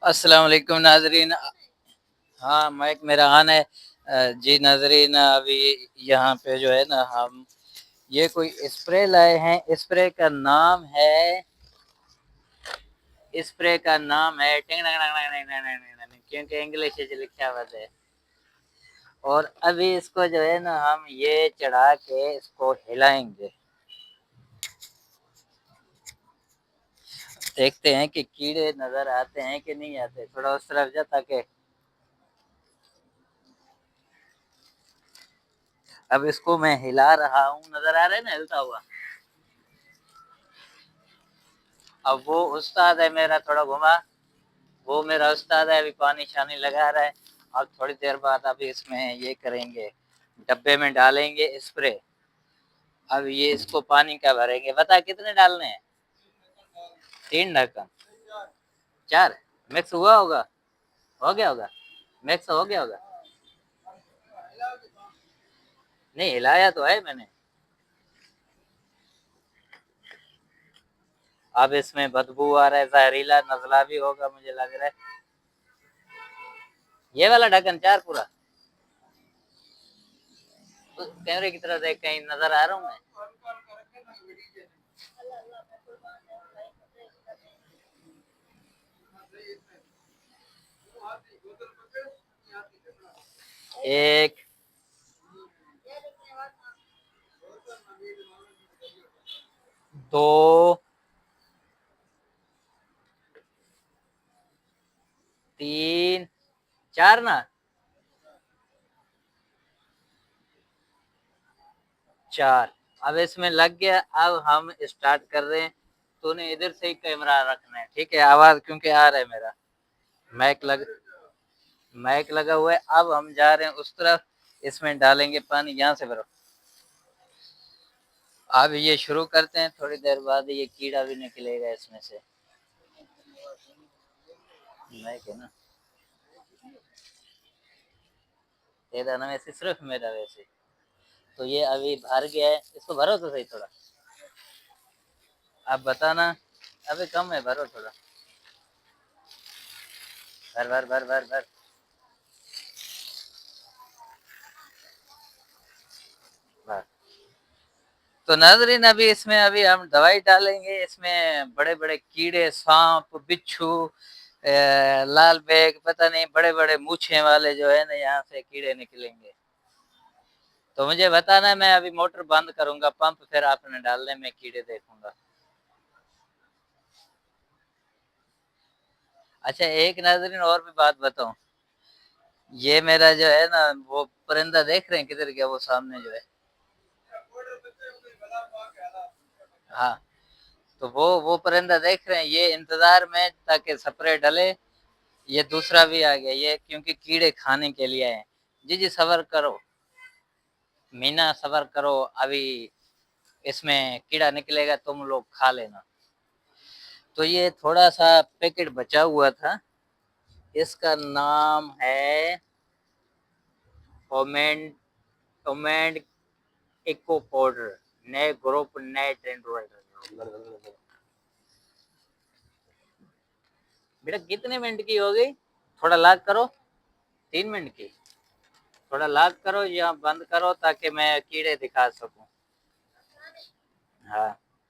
अस्सलाम वालेकुम नाजरीन। हाँ, माइक मेरा ऑन है। जी नाजरीन, अभी यहाँ पे जो है ना, हम ये कोई स्प्रे लाए हैं। स्प्रे का नाम है टिंग टंग टंग टंग टंग टंग टंग टंग, क्योंकि इंग्लिश से लिखा हुआ है। और अभी इसको जो है ना, हम ये चढ़ा के इसको हिलाएंगे। देखते हैं कि कीड़े नजर आते हैं कि नहीं आते। थोड़ा उस तरफ जा, ताकि अब इसको मैं हिला रहा हूँ, नजर आ रहा है ना हिलता हुआ। अब वो उस्ताद है मेरा, थोड़ा घुमा। वो मेरा उस्ताद है, अभी पानी शानी लगा रहा है। अब थोड़ी देर बाद अभी इसमें ये करेंगे, डब्बे में डालेंगे स्प्रे। अब ये इसको पानी का भरेंगे। बता कितने डालने हैं? 3 ढक्कन? 4? मिक्स हुआ होगा? हो गया होगा? मिक्स हो गया होगा? नहीं, हिलाया तो है मैंने। अब इसमें बदबू आ रहा है, जहरीला नजला भी होगा मुझे लग रहा है। ये वाला ढक्कन 4 पूरा? तो कैमरे की तरफ देख, कहीं नजर आ रहा हूँ मैं? एक, 2, 3, 4 ना? 4। अब इसमें लग गया। अब हम स्टार्ट कर रहे हैं। तूने इधर से ही कैमरा रखना है, ठीक है? आवाज क्योंकि आ रहा है मेरा। माइक लग माइक लगा हुआ है। अब हम जा रहे हैं उस तरफ। इसमें डालेंगे पानी, यहाँ से भरो। अब ये शुरू करते हैं। थोड़ी देर बाद ये कीड़ा भी निकलेगा इसमें से। माइक है ना तेरा ना, वैसे सिर्फ मेरा वैसे। तो ये अभी भर गया है, इसको भरो तो सही थोड़ा। आप बताना। अभी कम है, भरो थोड़ा। भर भर भर भर भर। भर। तो नाजरीन, अभी इसमें अभी हम दवाई डालेंगे। इसमें बड़े बड़े कीड़े, सांप, बिच्छू, लाल बैग, पता नहीं, बड़े बड़े मूछे वाले जो है ना, यहाँ से कीड़े निकलेंगे। तो मुझे बताना, मैं अभी मोटर बंद करूंगा, पंप फिर आपने डालने में कीड़े देखूंगा। अच्छा, एक नाजरीन और भी बात बताऊं। ये मेरा जो है ना, वो परिंदा देख रहे हैं किधर गया? वो सामने जो है। हाँ, तो वो परिंदा देख रहे हैं, ये इंतजार में ताकि स्प्रे डले। ये दूसरा भी आ गया ये, क्योंकि कीड़े खाने के लिए आए। जी जी, सबर करो मीना, सबर करो। अभी इसमें कीड़ा निकलेगा, तुम लोग खा लेना। तो ये थोड़ा सा पैकेट बचा हुआ था। इसका नाम है ओमेंड ओमेंड इको पाउडर, नए ग्रुप, नए ट्रेंड। बेटा कितने मिनट की हो गई? थोड़ा लाग करो। 3 मिनट की? थोड़ा लाग करो या बंद करो, ताकि मैं कीड़े दिखा सकूं। हाँ।